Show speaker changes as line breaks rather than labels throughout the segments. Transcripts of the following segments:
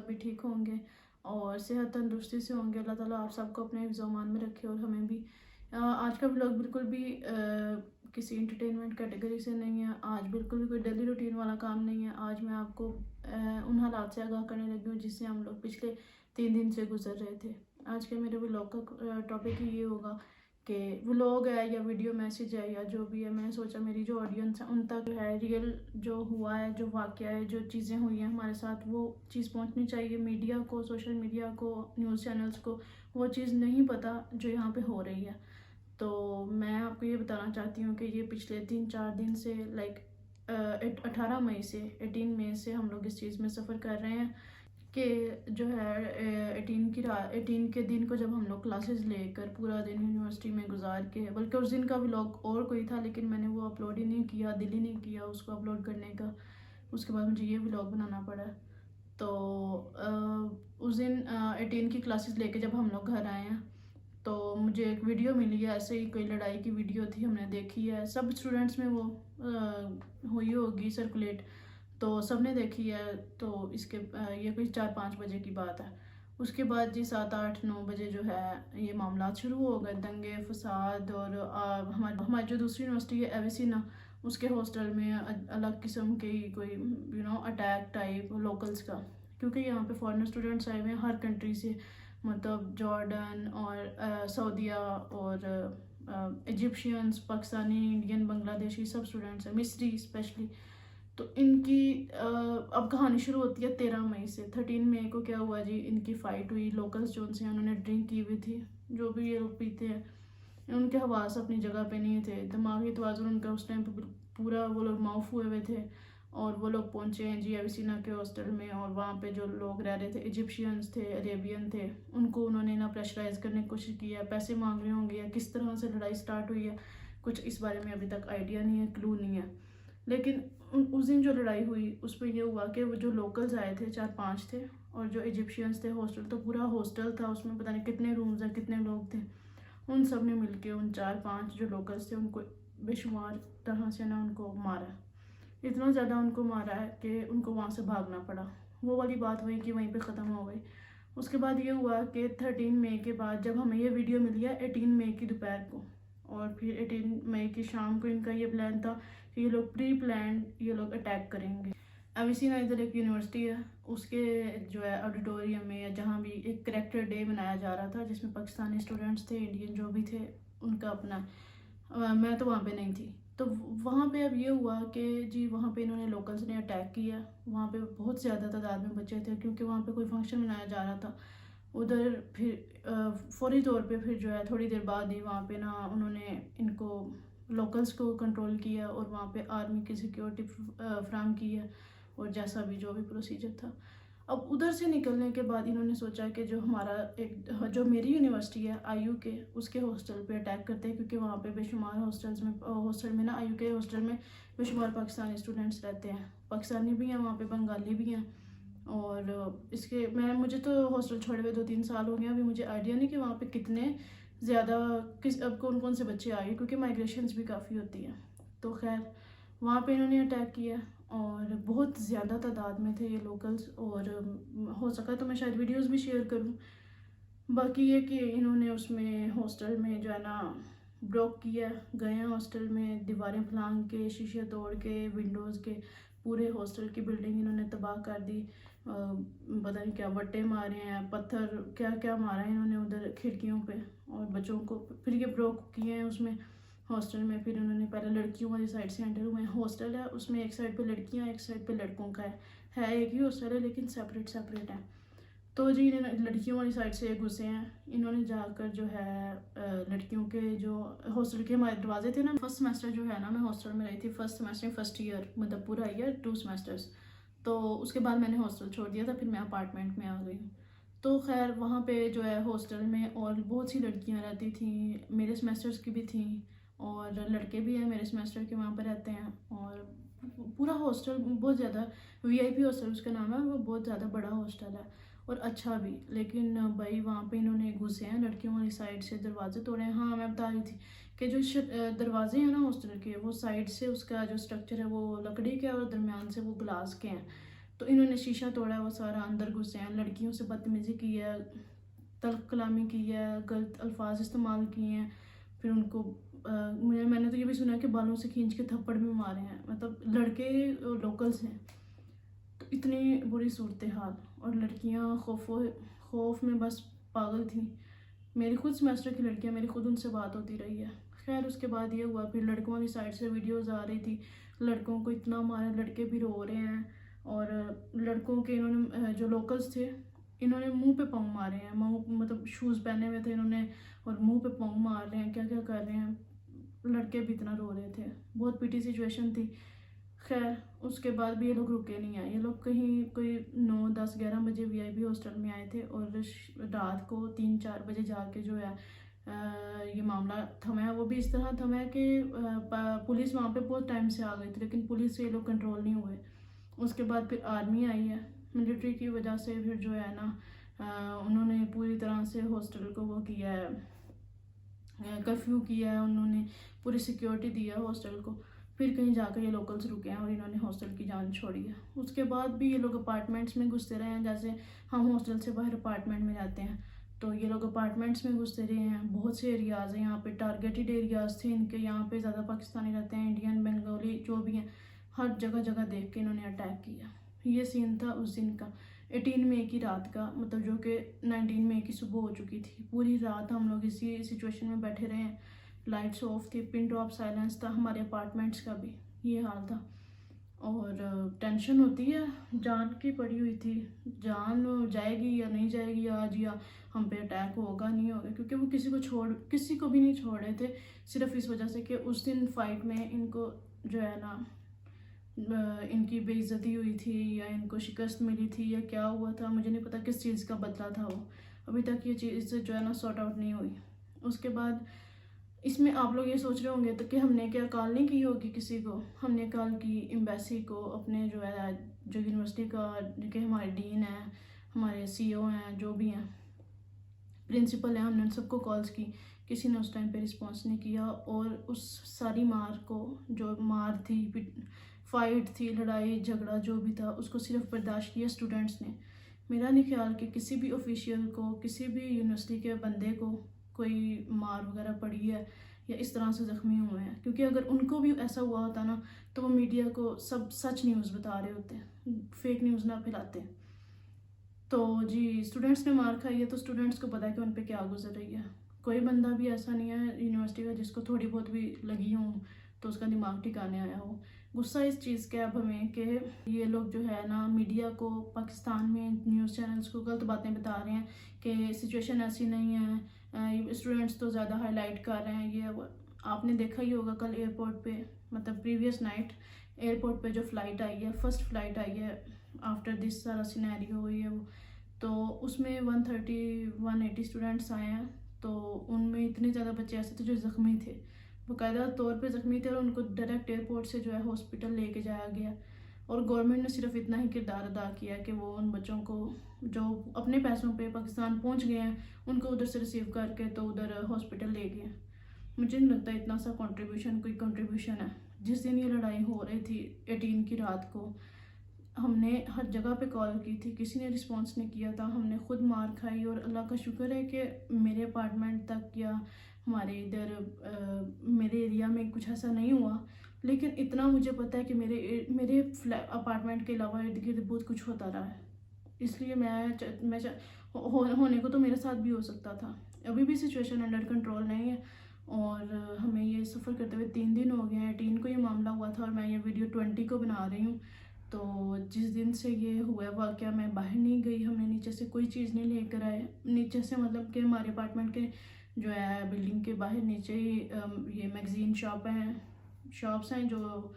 سب بھی ٹھیک ہوں گے اور صحت تندرستی سے ہوں گے. اللہ تعالیٰ آپ سب کو اپنے حفظ و امان میں رکھے اور ہمیں بھی. آج کا ولاگ بالکل بھی کسی انٹرٹینمنٹ کیٹیگری سے نہیں ہے. آج بالکل بھی کوئی ڈیلی روٹین والا کام نہیں ہے. آج میں آپ کو ان حالات سے آگاہ کرنے لگی ہوں جس سے ہم لوگ پچھلے 3 دن سے گزر رہے تھے. آج کے میرے ولاگ کا ٹاپک ہی یہ ہوگا کہ ولاگ ہے یا ویڈیو میسیج ہے یا جو بھی ہے. میں نے سوچا میری جو آڈینس ہے ان تک جو ہے ریئل جو ہوا ہے, جو واقعہ ہے, جو چیزیں ہوئی ہیں ہمارے ساتھ وہ چیز پہنچنی چاہیے. میڈیا کو, سوشل میڈیا کو, نیوز چینلز کو وہ چیز نہیں پتہ جو یہاں پہ ہو رہی ہے. تو میں آپ کو یہ بتانا چاہتی ہوں کہ یہ پچھلے 3-4 دن سے 18 مئی سے 18 مئی سے ہم لوگ اس چیز میں سفر کر رہے ہیں کہ جو ہے 18 کے دن کو جب ہم لوگ کلاسز لے کر پورا دن یونیورسٹی میں گزار کے, بلکہ اس دن کا ولاگ اور کوئی تھا لیکن میں نے وہ اپلوڈ ہی نہیں کیا, دل ہی نہیں کیا اس کو اپلوڈ کرنے کا. اس کے بعد مجھے یہ ولاگ بنانا پڑا. تو اس دن 18 کی کلاسز لے کے جب ہم لوگ گھر آئے ہیں تو مجھے ایک ویڈیو ملی ہے. ایسے ہی کوئی لڑائی کی ویڈیو تھی, ہم نے دیکھی ہے, سب اسٹوڈنٹس میں وہ ہوئی ہوگی سرکولیٹ, تو سب نے دیکھی ہے. تو اس کے یہ کوئی 4-5 بجے کی بات ہے. اس کے بعد جی 7-8-9 بجے جو ہے یہ معاملات شروع ہو گئے, دنگے فساد. اور ہماری جو دوسری یونیورسٹی ہے ایویسینا, اس کے ہاسٹل میں الگ قسم کی کوئی اٹیک ٹائپ لوکلز کا, کیونکہ یہاں پہ فارنر اسٹوڈنٹس آئے ہوئے ہیں ہر کنٹری سے, مطلب جارڈن اور سعودیہ اور ایجپشینس, پاکستانی, انڈین, بنگلہ دیشی سب اسٹوڈنٹس ہیں, مصری اسپیشلی. تو ان کی اب کہانی شروع ہوتی ہے 13 مئی سے. 13 مئی کو کیا ہوا جی, ان کی فائٹ ہوئی. لوکلز جو سے انہوں نے ڈرنک کی ہوئی تھی, جو بھی یہ لوگ پیتے ہیں, ان کے حواس اپنی جگہ پہ نہیں تھے, دماغی توازن ان کا اس ٹائم پہ پورا, وہ لوگ معاف ہوئے ہوئے تھے. اور وہ لوگ پہنچے ہیں جی ایویسینا کے ہاسٹل میں, اور وہاں پہ جو لوگ رہ رہے تھے ایجپشینس تھے, عربین تھے, ان کو انہوں نے پریشرائز کرنے کی کوشش کی ہے, پیسے مانگ رہے ہوں گے, یا کس طرح سے لڑائی سٹارٹ ہوئی ہے کچھ اس بارے میں ابھی تک آئیڈیا نہیں ہے, کلو نہیں ہے. لیکن اس دن جو لڑائی ہوئی اس پہ یہ ہوا کہ وہ جو لوکلز آئے تھے 4-5 تھے, اور جو ایجپشینس تھے, ہاسٹل تو پورا ہاسٹل تھا, اس میں پتہ نہیں کتنے رومز ہیں, کتنے لوگ تھے, ان سب نے مل کے ان 4-5 جو لوکلز تھے ان کو بے شمار طرح سے ان کو مارا. اتنا زیادہ ان کو مارا ہے کہ ان کو وہاں سے بھاگنا پڑا. وہ والی بات وہیں کی وہیں پہ ختم ہو گئی. اس کے بعد یہ ہوا کہ 13 مئی کے بعد جب ہمیں یہ ویڈیو ملی ہے 18 مئی کی دوپہر کو, اور پھر 18 مئی کی شام کو ان کا یہ پلان تھا کہ یہ لوگ پری پلانڈ یہ لوگ اٹیک کریں گے. ایویسینا ادھر ایک یونیورسٹی ہے, اس کے جو ہے آڈیٹوریم میں یا جہاں بھی ایک کریکٹر ڈے منایا جا رہا تھا جس میں پاکستانی اسٹوڈنٹس تھے, انڈین جو بھی تھے, ان کا اپنا, میں تو وہاں پہ نہیں تھی. تو وہاں پہ اب یہ ہوا کہ جی وہاں پہ انہوں نے لوکلز نے اٹیک کیا. وہاں پہ بہت زیادہ تعداد میں بچے تھے کیونکہ وہاں پہ کوئی فنکشن منایا جا رہا تھا ادھر. پھر فوری طور پہ پھر جو ہے تھوڑی دیر بعد ہی وہاں پہ انہوں نے ان کو لوکلز کو کنٹرول کیا اور وہاں پہ آرمی کی سیکیورٹی فراہم کی ہے, اور جیسا بھی جو بھی پروسیجر تھا. اب ادھر سے نکلنے کے بعد انہوں نے سوچا کہ جو ہمارا جو میری یونیورسٹی ہے IU کے, اس کے ہاسٹل پہ اٹیک کرتے ہیں, کیونکہ وہاں پہ بے شمار ہاسٹل میں IU کے ہاسٹل میں بے شمار پاکستانی اسٹوڈنٹس رہتے ہیں, پاکستانی بھی ہیں وہاں پہ, بنگالی بھی ہیں. اور اس کے مجھے تو ہاسٹل چھوڑے ہوئے 2-3 سال ہو گئے, ابھی مجھے آئیڈیا نہیں کہ وہاں پہ کتنے زیادہ اب کون سے بچے آئے, کیونکہ مائگریشنز بھی کافی ہوتی ہیں. تو خیر وہاں پہ انہوں نے اٹیک کیا اور بہت زیادہ تعداد میں تھے یہ لوکلز, اور ہو سکا تو میں شاید ویڈیوز بھی شیئر کروں. باقی یہ کہ انہوں نے اس میں ہاسٹل میں جو ہے بلاک کیا, گئے ہیں ہاسٹل میں, دیواریں پھلانگ کے, شیشے توڑ کے, ونڈوز کے, پورے ہاسٹل کی بلڈنگ انہوں نے تباہ کر دی. پتہ نہیں کیا وٹے مارے ہیں, پتھر کیا کیا مارا ہے انہوں نے ادھر کھڑکیوں پہ اور بچوں کو. پھر یہ بلاک کیے ہیں اس میں ہاسٹل میں. پھر انہوں نے پہلے لڑکیوں والی سائڈ سے انٹر ہوئے ہیں. ہاسٹل ہے اس میں ایک سائڈ پہ لڑکیاں, ایک سائڈ پہ لڑکوں کا ہے ایک ہی ہاسٹل ہے لیکن سیپریٹ ہے. تو جی لڑکیوں والی سائڈ سے گھسے ہیں. انہوں نے جا کر جو ہے لڑکیوں کے جو ہاسٹل کے ہمارے دروازے تھے فرسٹ سیمسٹر جو ہے میں ہاسٹل میں رہی تھی, فرسٹ سیمسٹر فرسٹ ایئر, مطلب پورا ایئر 2 سیمسٹرز. تو اس کے بعد میں نے ہاسٹل چھوڑ دیا تھا, پھر میں اپارٹمنٹ میں آ گئی. تو خیر وہاں پہ جو ہے ہاسٹل میں اور بہت سی لڑکیاں رہتی تھیں, میرے سیمسٹرز کی بھی تھیں, اور لڑکے بھی ہیں میرے سیمسٹر کے وہاں پہ رہتے ہیں. اور پورا ہاسٹل بہت زیادہ VIP ہاسٹل اس کا نام ہے, وہ بہت زیادہ بڑا ہاسٹل ہے اور اچھا بھی. لیکن بھائی وہاں پہ انہوں نے گھسے ہیں لڑکیوں والی سائڈ سے, دروازے توڑے ہیں. ہاں میں بتا رہی تھی کہ جو دروازے ہیں ہاسٹل کے, وہ سائڈ سے اس کا جو سٹرکچر ہے وہ لکڑی کے اور درمیان سے وہ گلاس کے ہیں. تو انہوں نے شیشہ توڑا ہے وہ سارا، اندر گھسے ہیں، لڑکیوں سے بدتمیزی کی ہے، تلخ کلامی کی ہے، غلط الفاظ استعمال کیے ہیں، پھر ان کو میں نے تو یہ بھی سنا ہے کہ بالوں سے کھینچ کے تھپڑ بھی مارے ہیں، مطلب لڑکے لوکلز ہیں. تو اتنی بری صورتحال، اور لڑکیاں خوف میں بس پاگل تھیں. میری خود سمیسٹر کی لڑکیاں، میری خود ان سے بات ہوتی رہی ہے. خیر اس کے بعد یہ ہوا، پھر لڑکوں کی سائڈ سے ویڈیوز آ رہی تھی، لڑکوں کو اتنا مارا، لڑکے بھی رو رہے ہیں، اور لڑکوں کے انہوں نے جو لوکلز تھے انہوں نے منہ پہ پاؤں مارے ہیں، مطلب شوز پہنے ہوئے تھے انہوں نے، اور منہ پہ پاؤں مار رہے ہیں، کیا کیا کر رہے ہیں. لڑکے بھی اتنا رو رہے تھے، بہت پیٹی سچویشن تھی. خیر اس کے بعد بھی یہ لوگ رکے نہیں ہیں، یہ لوگ کہیں کوئی 9 10 11 بجے VIP ہاسٹل میں آئے تھے، اور رات کو 3 4 بجے جا کے جو ہے یہ معاملہ تھما ہے. وہ بھی اس طرح تھما ہے کہ پولیس وہاں پہ بہت ٹائم سے آ گئی تھی، لیکن پولیس سے یہ لوگ کنٹرول نہیں ہوئے. اس کے بعد پھر آرمی آئی ہے، ملٹری کی وجہ سے پھر جو ہے نا انہوں نے پوری طرح سے ہاسٹل کو وہ کیا ہے، کرفیو کیا ہے، انہوں نے پوری سیکیورٹی دی ہے ہاسٹل کو. پھر کہیں جا کر یہ لوکلز رکے ہیں اور انہوں نے ہاسٹل کی جان چھوڑی ہے. اس کے بعد بھی یہ لوگ اپارٹمنٹس میں گھستے رہے ہیں، جیسے ہم ہاسٹل سے باہر اپارٹمنٹ میں جاتے ہیں تو یہ لوگ اپارٹمنٹس میں گھستے رہے ہیں. بہت سے ایریاز ہیں یہاں پہ، ٹارگیٹڈ ایریاز تھے ان کے، یہاں پہ زیادہ پاکستانی رہتے ہیں، انڈین بنگالی جو بھی ہیں، ہر جگہ جگہ دیکھ کے انہوں نے اٹیک کیا. یہ سین تھا اس دن کا، 18 مئی کی رات کا، مطلب جو کہ 19 مئی کی صبح ہو چکی تھی. پوری رات ہم لوگ اسی سچویشن میں بیٹھے رہے ہیں، لائٹس آف تھی، پن ڈراپ سائلنس تھا، ہمارے اپارٹمنٹس کا بھی یہ حال تھا. اور ٹینشن ہوتی ہے، جان کی پڑی ہوئی تھی، جان جائے گی یا نہیں جائے گی آج، یا ہم پہ اٹیک ہوگا نہیں ہوگا، کیونکہ وہ کسی کو بھی نہیں چھوڑ رہے تھے، صرف اس وجہ سے کہ اس دن فائٹ میں ان کو جو ہے نا ان کی بے عزتی ہوئی تھی، یا ان کو شکست ملی تھی، یا کیا ہوا تھا مجھے نہیں پتا کس چیز کا بدلہ تھا. وہ ابھی تک یہ چیز جو ہے نا سارٹ آؤٹ نہیں ہوئی. اس کے بعد اس میں آپ لوگ یہ سوچ رہے ہوں گے تو کہ ہم نے کیا کال نہیں کی ہوگی کسی کو. ہم نے کال کی ایمبیسی کو، اپنے جو ہے جو یونیورسٹی کا، کہ ہمارے ڈین ہیں، ہمارے CO ہیں، جو بھی ہیں، پرنسپل ہیں، ہم نے ان سب کو کالز کی. کسی نے اس ٹائم پہ رسپانس نہیں کیا. اور اس ساری مار کو، جو مار تھی، فائٹ تھی، لڑائی جھگڑا جو بھی تھا، اس کو صرف برداشت کیا اسٹوڈنٹس نے. میرا نہیں خیال کہ کسی بھی آفیشیل کو، کسی بھی یونیورسٹی کے بندے کو کوئی مار وغیرہ پڑی ہے یا اس طرح سے زخمی ہوئے ہیں، کیونکہ اگر ان کو بھی ایسا ہوا ہوتا نا تو وہ میڈیا کو سب سچ نیوز بتا رہے ہوتے ہیں، فیک نیوز نہ پھیلاتے. تو جی اسٹوڈنٹس نے مار کھائی ہے تو اسٹوڈنٹس کو پتا ہے کہ ان پہ کیا گزر رہی ہے. کوئی بندہ بھی ایسا نہیں ہے یونیورسٹی کا جس کو تھوڑی بہت بھی لگی ہوں تو اس کا دماغ ٹھکانے آیا ہو. غصہ اس چیز کا اب ہمیں کہ یہ لوگ جو ہے نا میڈیا کو، پاکستان میں نیوز چینلز کو غلط باتیں بتا رہے ہیں کہ سچویشن ایسی نہیں ہے، اسٹوڈنٹس تو زیادہ ہائی لائٹ کر رہے ہیں. یہ آپ نے دیکھا ہی ہوگا کل ایئرپورٹ پہ، مطلب پریویس نائٹ ایئرپورٹ پہ جو فلائٹ آئی ہے، فرسٹ فلائٹ آئی ہے آفٹر دس سارا سینیریو ہوئی ہے وہ، تو اس میں 180 اسٹوڈنٹس آئے ہیں. تو ان میں اتنے زیادہ بچے ایسے تھے جو زخمی تھے، باقاعدہ طور پہ زخمی تھے، اور ان کو ڈائریکٹ ایئرپورٹ سے جو ہے ہاسپٹل لے کے جایا گیا. اور گورنمنٹ نے صرف اتنا ہی کردار ادا کیا کہ وہ ان بچوں کو جو اپنے پیسوں پہ پاکستان پہنچ گئے ہیں ان کو ادھر سے ریسیو کر کے تو ادھر ہاسپٹل لے گئے. مجھے نہیں لگتا اتنا سا کوئی کنٹریبیوشن ہے. جس دن یہ لڑائی ہو رہی تھی 18 کی رات کو، ہم نے ہر جگہ پہ کال کی تھی، کسی نے رسپانس نہیں کیا تھا. ہم نے خود مار کھائی، اور اللہ کا شکر ہے کہ میرے اپارٹمنٹ تک یا ہمارے ادھر میرے ایریا میں کچھ ایسا نہیں ہوا. لیکن اتنا مجھے پتا ہے کہ میرے اپارٹمنٹ کے علاوہ ارد گرد بہت کچھ ہوتا رہا ہے. اس لیے میں ہونے کو تو میرے ساتھ بھی ہو سکتا تھا. ابھی بھی سچویشن انڈر کنٹرول نہیں ہے، اور ہمیں یہ سفر کرتے ہوئے 3 دن ہو گئے ہیں. 18 کو یہ معاملہ ہوا تھا اور میں یہ ویڈیو 20 کو بنا رہی ہوں. تو جس دن سے یہ ہوا واقعہ میں باہر نہیں گئی، ہم نے نیچے سے کوئی چیز نہیں لے کر آئے. نیچے سے مطلب کہ ہمارے اپارٹمنٹ کے جو ہے بلڈنگ کے باہر نیچے ہی یہ میگزین شاپس ہیں، جو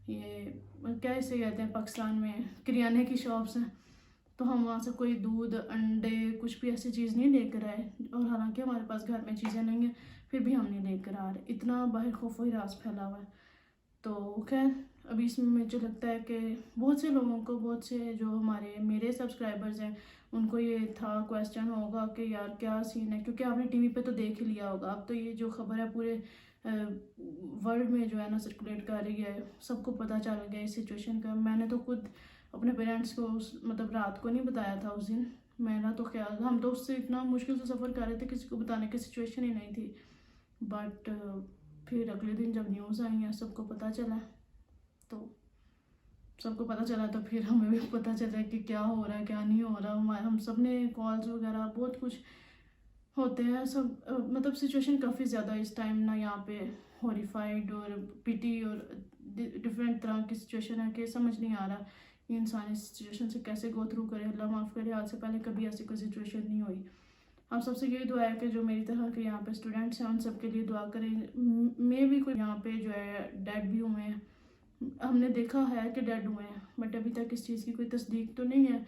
یہ کیا اسے کہتے ہیں پاکستان میں، کریانے کی شاپس ہیں. تو ہم وہاں سے کوئی دودھ، انڈے، کچھ بھی ایسی چیز نہیں لے کر آئے، اور حالانکہ ہمارے پاس گھر میں چیزیں نہیں ہیں پھر بھی ہم نہیں لے کر آ رہے. اتنا باہر خوف و ہراس پھیلا ہوا ہے. تو خیر ابھی اس میں مجھے لگتا ہے کہ بہت سے لوگوں کو، بہت سے جو میرے سبسکرائبرز ہیں، ان کو یہ تھا کویسچن ہوگا کہ یار کیا سین ہے، کیونکہ آپ نے ٹی وی پہ تو دیکھ ہی لیا ہوگا. اب تو یہ جو خبر ہے پورے ورلڈ میں جو ہے نا سرکولیٹ کر رہی ہے، سب کو پتہ چل گیا اس سچویشن کا. میں نے تو خود اپنے پیرنٹس کو مطلب رات کو نہیں بتایا تھا اس دن. میرا تو خیال ہم تو اس سے اتنا مشکل سے سفر کر رہے تھے, کسی کو بتانے کی سچویشن ہی نہیں تھی. بٹ پھر اگلے دن جب نیوز آئی ہیں سب کو پتہ چلا, تو سب کو پتہ چلا تو پھر ہمیں بھی پتہ چلا کہ کیا ہو رہا ہے کیا نہیں ہو رہا. ہم سب نے کالز وغیرہ بہت کچھ ہوتے ہیں سب, مطلب سچویشن کافی زیادہ اس ٹائم نا یہاں پہ ہوریفائڈ اور پٹی اور ڈفرینٹ طرح کی سچویشن ہے کہ سمجھ نہیں آ رہا کہ انسان اس سچویشن سے کیسے گو تھرو کرے. اللہ معاف کرے, آج سے پہلے کبھی ایسی کوئی سچویشن نہیں ہوئی. آپ سب سے یہی دعا ہے کہ جو میری طرح کے یہاں پہ اسٹوڈنٹس ہیں ان سب کے لیے دعا کریں. میں بھی کوئی یہاں پہ جو ہے ڈیڈ بھی ہوئے ہیں, ہم نے دیکھا ہے کہ ڈیڈ ہوئے ہیں, بٹ ابھی تک اس چیز کی کوئی تصدیق تو نہیں ہے.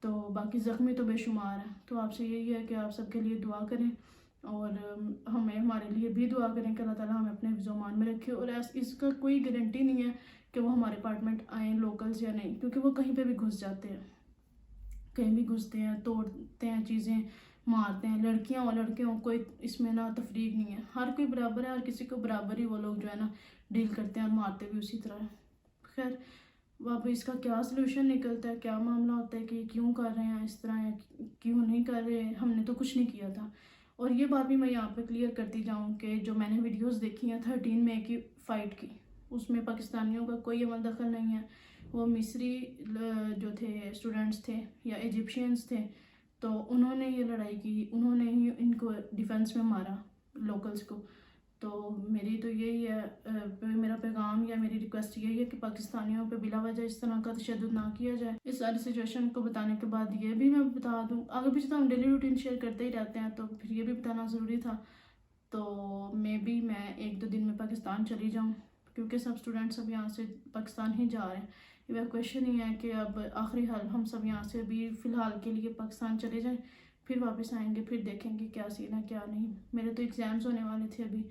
تو باقی زخمی تو بے شمار ہیں. تو آپ سے یہی ہے کہ آپ سب کے لیے دعا کریں اور ہمیں ہمارے لیے بھی دعا کریں کہ اللہ تعالیٰ ہمیں اپنے حفظ و امان میں رکھے. اور اس کا کوئی گارنٹی نہیں ہے کہ وہ ہمارے اپارٹمنٹ آئیں لوکلز یا نہیں, کیونکہ وہ کہیں پہ بھی گھس جاتے ہیں, کہیں بھی گھستے ہیں, توڑتے ہیں چیزیں, مارتے ہیں. لڑکیاں اور لڑکیوں کوئی اس میں نا تفریق نہیں ہے, ہر کوئی برابر ہے, ہر کسی کو برابر ہی وہ لوگ جو ہے نا ڈیل کرتے ہیں اور مارتے بھی اسی طرح. خیر اب اس کا کیا سلوشن نکلتا ہے, کیا معاملہ ہوتا ہے کہ کیوں کر رہے ہیں اس طرح یا کیوں نہیں کر رہے, ہم نے تو کچھ نہیں کیا تھا. اور یہ بات بھی میں یہاں پہ کلیئر کرتی جاؤں کہ جو میں نے ویڈیوز دیکھی ہیں 13 مئی کی فائٹ کی, اس میں پاکستانیوں کا کوئی عمل دخل نہیں ہے. وہ مصری جو تھے اسٹوڈنٹس تھے یا ایجپشینس تھے, تو انہوں نے یہ لڑائی کی, انہوں نے ہی ان کو ڈیفنس میں مارا لوکلز کو. تو میری تو یہی ہے, میرا پیغام یا میری ریکویسٹ یہی ہے کہ پاکستانیوں پہ بلا وجہ اس طرح کا تشدد نہ کیا جائے. اس ساری سچویشن کو بتانے کے بعد یہ بھی میں بتا دوں, آگے پیچھے تو ہم ڈیلی روٹین شیئر کرتے ہی رہتے ہیں, تو پھر یہ بھی بتانا ضروری تھا. تو میں 1-2 دن میں پاکستان چلی جاؤں, کیونکہ سب اسٹوڈنٹس اب یہاں سے پاکستان ہی جا رہے ہیں. ایویکویشن ہی ہے کہ اب آخری حال ہم سب یہاں سے بھی فی الحال کے لیے پاکستان چلے جائیں, پھر واپس آئیں گے, پھر دیکھیں گے کیا سین ہے کیا نہیں. میرے تو ایگزامز ہونے والے تھے ابھی,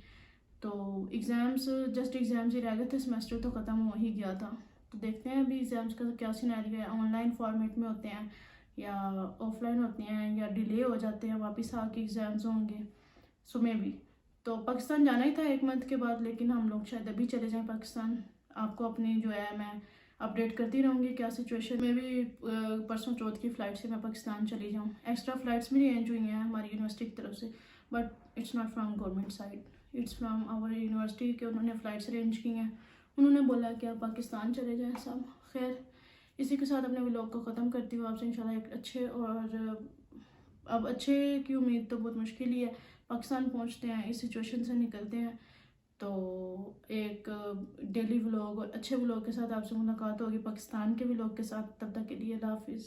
تو ایگزامز جسٹ ایگزامز ہی رہ گئے تھے, سیمسٹر تو ختم ہو ہی گیا تھا. تو دیکھتے ہیں ابھی ایگزامز کا کیا سینیریو ہے, آن لائن فارمیٹ میں ہوتے ہیں یا آف لائن ہوتے ہیں یا ڈیلے ہو جاتے ہیں, واپس آ کے ایگزامز ہوں گے. سو میں بھی تو پاکستان جانا ہی تھا 1 منتھ کے بعد, لیکن ہم لوگ شاید ابھی چلے جائیں پاکستان. آپ کو اپنی جو ہے میں اپڈیٹ کرتی رہوں گی کیا سچویشن. میں بھی پرسوں چوتھ کی فلائٹ سے میں پاکستان چلی جاؤں. ایکسٹرا فلائٹس بھی ارینج ہوئی ہیں ہماری یونیورسٹی کی طرف سے, but it's not from government side, it's from our university کہ انہوں نے فلائٹس ارینج کی ہیں. انہوں نے بولا کہ آپ پاکستان چلے جائیں سب. خیر اسی کے ساتھ اپنے ولاگ کو ختم کرتی ہوں. آپ سے انشاءاللہ ایک اچھے, اور اب اچھے کی امید تو بہت مشکل ہی ہے, پاکستان پہنچتے ہیں, اس سچویشن سے نکلتے ہیں, تو ایک ڈیلی ولاگ اور اچھے ولاگ کے ساتھ آپ سے ملاقات ہوگی, پاکستان کے ولاگ کے ساتھ. تب تک کے لیے اللہ حافظ.